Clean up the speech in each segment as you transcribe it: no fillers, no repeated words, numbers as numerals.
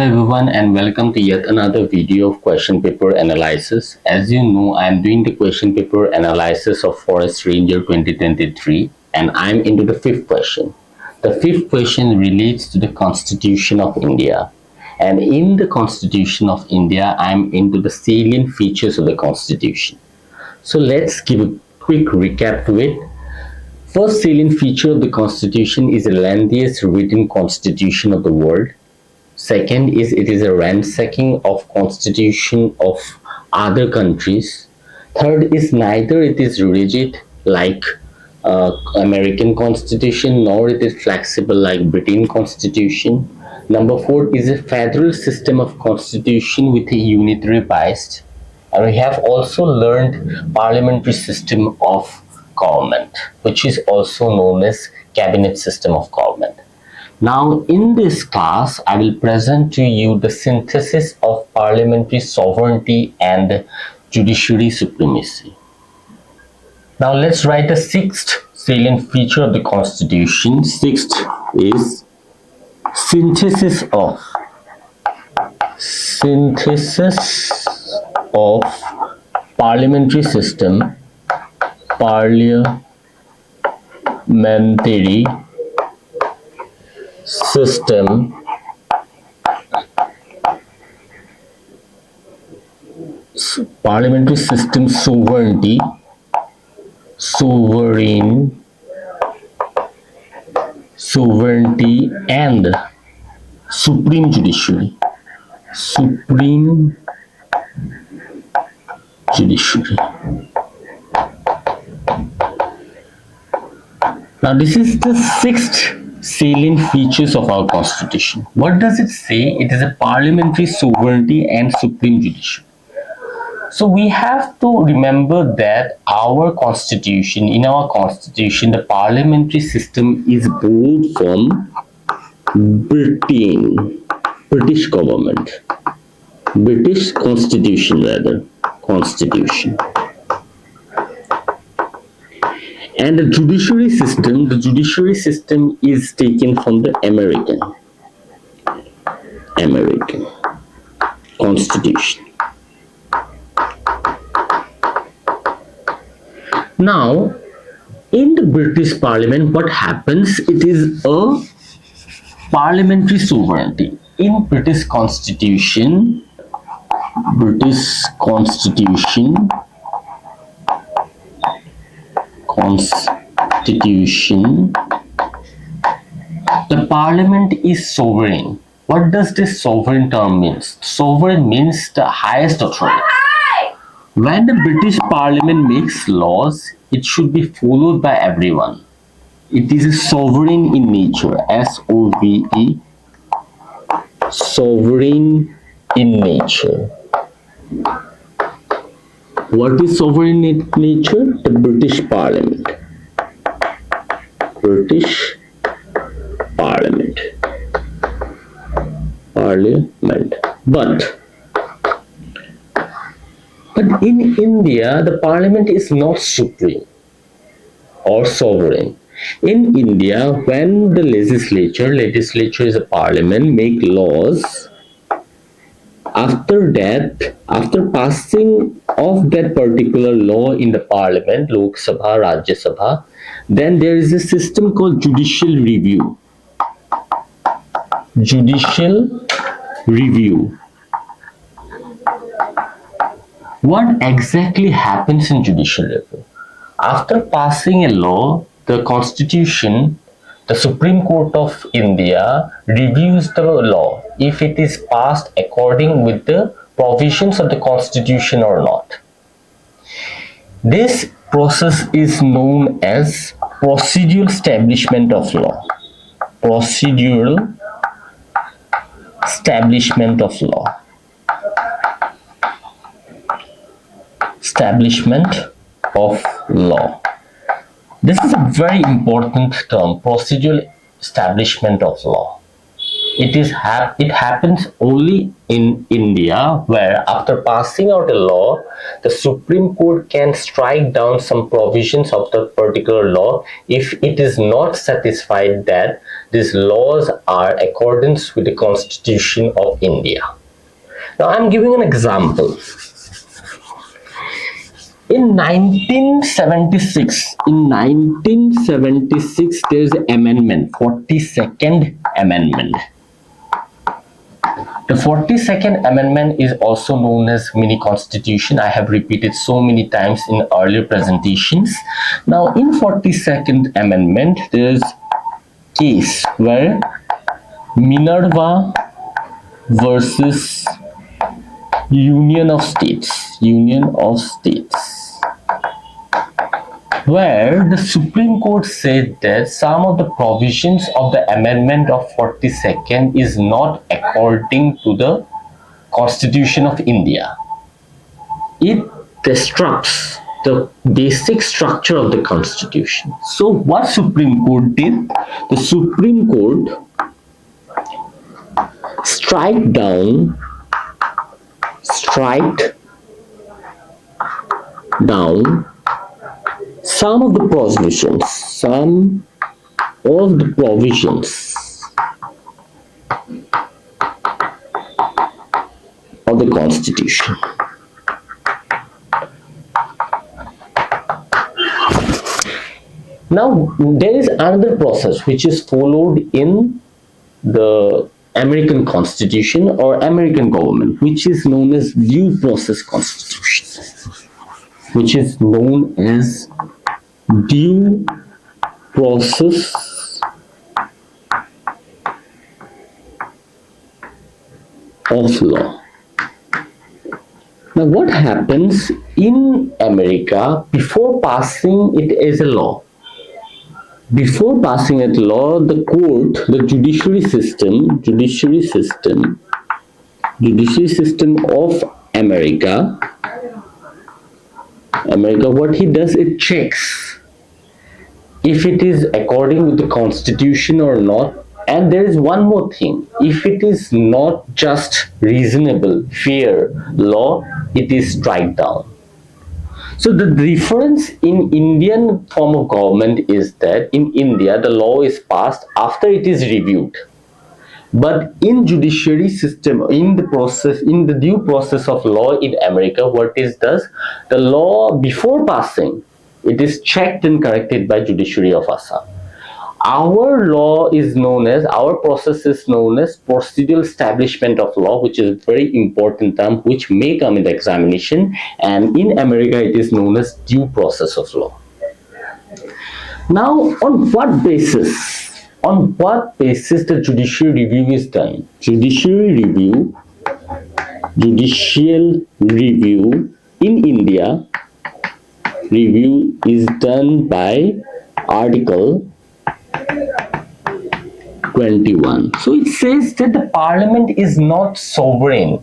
Hello everyone and welcome to yet another video of question paper analysis. As you know, I am doing the question paper analysis of Forest Ranger 2023 and I am into the fifth question. The fifth question relates to the Constitution of India. And in the Constitution of India, I am into the salient features of the Constitution. So let's give a quick recap to it. First salient feature of the Constitution is the lengthiest written constitution of the world. Second is it is a ransacking of constitution of other countries. Third is neither it is rigid like American constitution nor it is flexible like Britain constitution. Number four is a federal system of constitution with a unitary bias. And we have also learned parliamentary system of government, which is also known as cabinet system of government. Now, in this class, I will present to you the synthesis of parliamentary sovereignty and judiciary supremacy. Now, let's write a sixth salient feature of the Constitution. Sixth is synthesis of parliamentary system, parliamentary system sovereignty and supreme judiciary. Now this is the sixth salient features of our Constitution. What does it say? It is a parliamentary sovereignty and supreme judiciary. So we have to remember that in our Constitution, the parliamentary system is borrowed from British government, British constitution. And the judiciary system is taken from the American constitution. Now, in the British Parliament, what happens? It is a parliamentary sovereignty. In British Constitution, the parliament is sovereign. What does this sovereign term means? Sovereign means the highest authority. When the British Parliament makes laws, it should be followed by everyone. It is a sovereign in nature, S-O-V-E, sovereign in nature. What is sovereign in nature? The British Parliament. But in India, the parliament is not supreme or sovereign. In India, when the legislature is a parliament, make laws, after passing of that particular law in the parliament, Lok Sabha, Rajya Sabha, then there is a system called judicial review. What exactly happens in judicial review? After passing a law, the Constitution, the Supreme Court of India reviews the law if it is passed according with the provisions of the Constitution or not. This process is known as procedural establishment of law. Establishment of law. This is a very important term, procedural establishment of law. It happens only in India, where after passing out a law, the Supreme Court can strike down some provisions of the particular law if it is not satisfied that these laws are accordance with the Constitution of India. Now I'm giving an example. In 1976, there's an amendment, 42nd Amendment. The 42nd Amendment is also known as mini constitution. I have repeated so many times in earlier presentations. Now in 42nd Amendment, there's case where Minerva versus Union of States, where the Supreme Court said that some of the provisions of the amendment of 42nd is not according to the Constitution of India. It disrupts the basic structure of the Constitution. So what Supreme Court did? The Supreme Court strike down some of the provisions of the Constitution. Now there is another process which is followed in the American Constitution or American government, which is known as due process constitution, which is known as due process of law. Now what happens in America before passing it as a law? Before passing a law, the court, the judiciary system of America, what he does, it checks if it is according with the Constitution or not. And there is one more thing: if it is not just reasonable, fair law, it is strike down. So the difference in Indian form of government is that in India the law is passed after it is reviewed, but in judiciary system, in the due process of law in America, what is does, the law before passing, it is checked and corrected by judiciary of Assam. Our process is known as procedural establishment of law, which is a very important term which may come in the examination, and in America it is known as due process of law. Now on what basis the judicial review is done? Judicial review in India, review is done by Article 21. So it says that the Parliament is not sovereign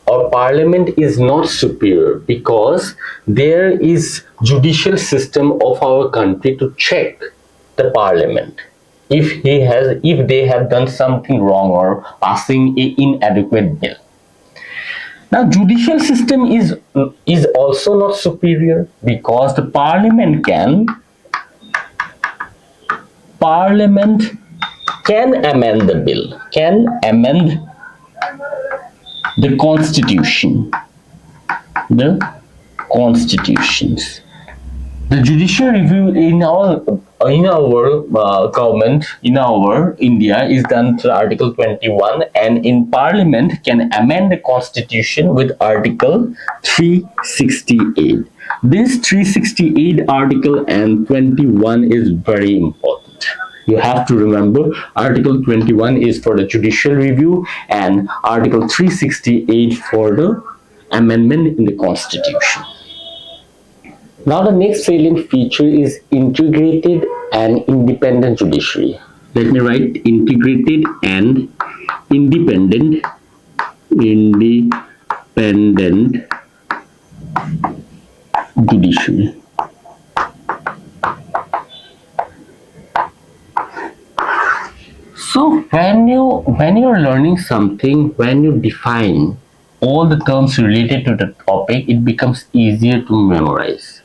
or Parliament is not superior because there is judicial system of our country to check the Parliament if they have done something wrong or passing an inadequate bill. Now judicial system is also not superior because the Parliament can amend the bill, can amend the constitutions. The judicial review in our government, in our India, is done through Article 21, and in Parliament can amend the constitution with Article 368. This 368 article and 21 is very important. You have to remember, Article 21 is for the judicial review and Article 368 for the amendment in the Constitution. Now the next salient feature is integrated and independent judiciary. Let me write integrated and independent judiciary. So when you're learning something, when you define all the terms related to the topic, it becomes easier to memorize.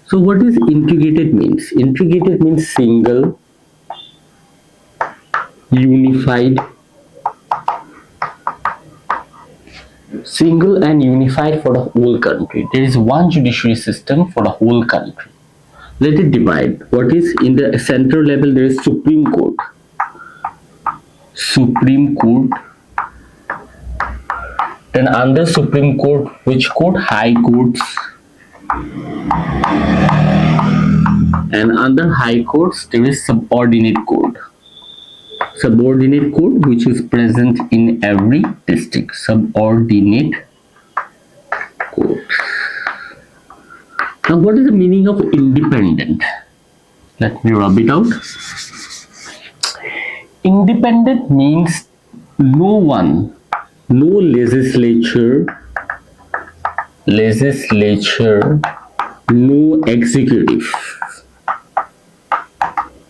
So what is integrated means? Integrated means single, unified, single and unified for the whole country. There is one judiciary system for the whole country. Let it divide. What is in the central level? There is Supreme Court. Supreme Court. Then under Supreme Court, which court? High courts. And under high courts, there is subordinate court. Subordinate court, which is present in every district. Subordinate court. Now, what is the meaning of independent? Let me rub it out. Independent means no one, no legislature, no executive.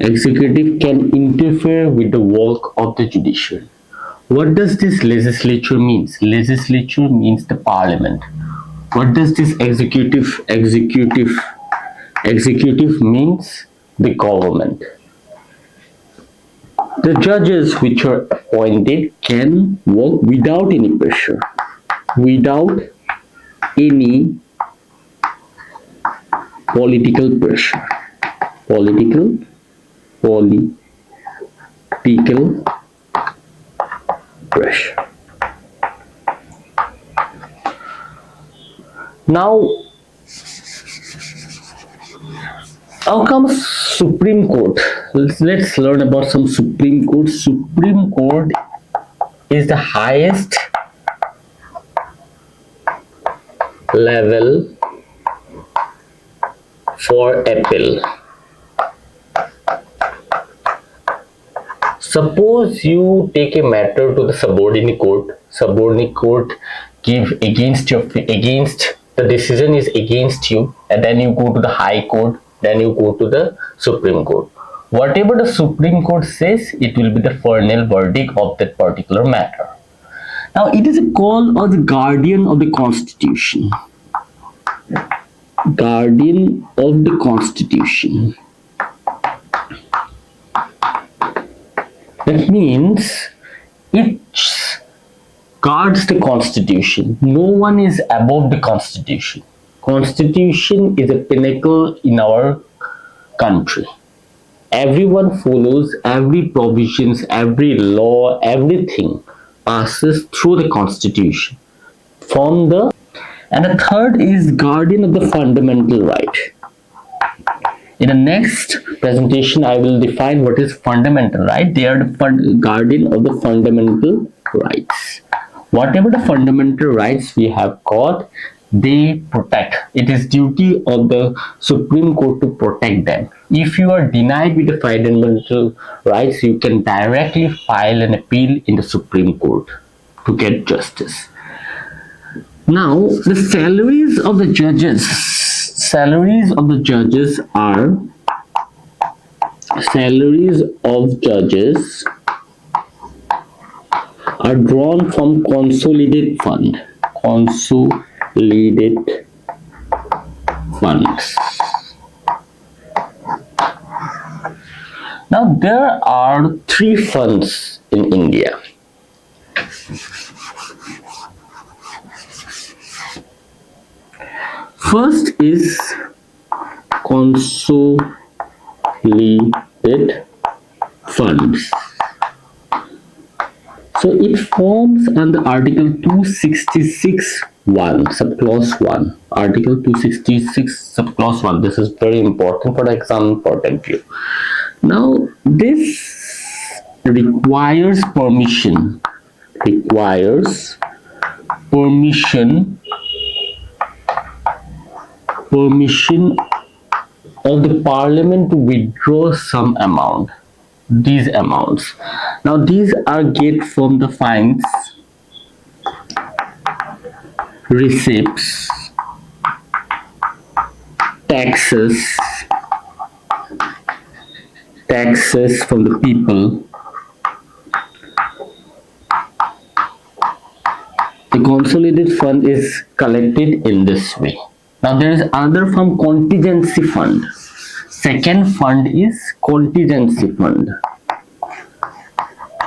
Executive can interfere with the work of the judiciary. What does this legislature means? Legislature means the parliament. What does this executive means? The government. The judges which are appointed can work without any pressure, without any political pressure. Political pressure. Now, how comes Supreme Court? Let's learn about some Supreme Court. Supreme Court is the highest level for appeal. Suppose you take a matter to the subordinate court. Subordinate court give against the decision is against you, and then you go to the high court, then you go to the Supreme Court. Whatever the Supreme Court says, it will be the final verdict of that particular matter. Now, it is called as the guardian of the Constitution. Guardian of the Constitution. That means it guards the Constitution. No one is above the Constitution. Constitution is a pinnacle in our country. Everyone follows every provisions, every law, everything passes through the Constitution. And the third is guardian of the fundamental right. In the next presentation, I will define what is fundamental right. They are the guardian of the fundamental rights. Whatever the fundamental rights we have got, they protect. It is duty of the Supreme Court to protect them. If you are denied with the fundamental rights, you can directly file an appeal in the Supreme Court to get justice. Now, the salaries of the judges. Salaries of judges are drawn from consolidated fund. Consolidated funds. Now, there are three funds in India. First is consolidated funds. So it forms under Article 266(1), subclause 1. Article 266, subclause 1. This is very important for the exam point of view. Now, this requires permission. Permission of the parliament to withdraw some amount. These amounts. Now, these are get from the fines, receipts, taxes from the people, The consolidated fund is collected in this way. Now there is another fund, contingency fund. Second fund is contingency fund.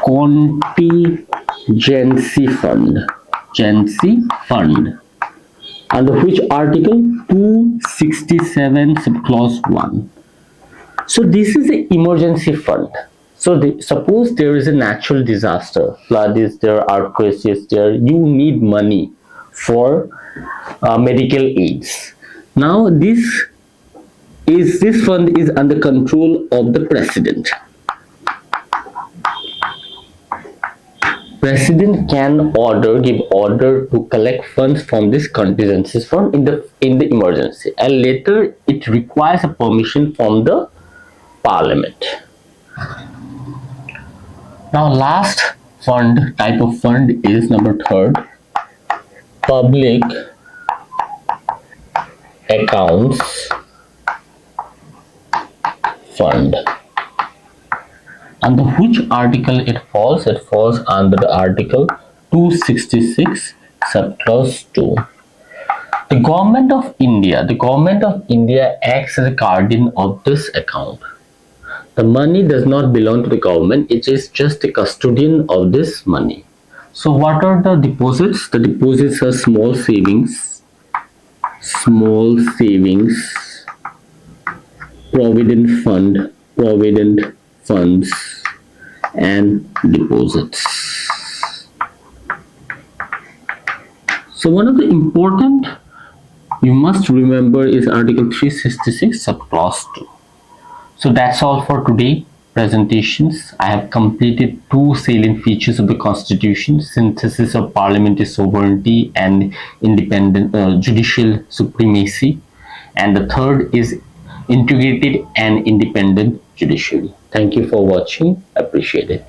Contingency fund. Contingency fund. Under which article? 267 subclause 1. So this is an emergency fund. So suppose there is a natural disaster, flood is there, earthquake is there, you need money for medical aids. Now this fund is under control of the president. President can give order to collect funds from this contingency fund in the emergency, and later it requires a permission from the parliament. Now last fund type of fund is number third, public accounts fund. Under which article it falls? It falls under the article 266 subclause 2. The government of India acts as a guardian of this account. The money does not belong to the government, it is just a custodian of this money. So what are the deposits? The deposits are small savings, provident funds, and deposits. So one of the important you must remember is article 366 subclause 2. So that's all for today presentations. I have completed two salient features of the Constitution: synthesis of parliamentary sovereignty and independent judicial supremacy, and the third is integrated and independent judiciary. Thank you for watching. Appreciate it.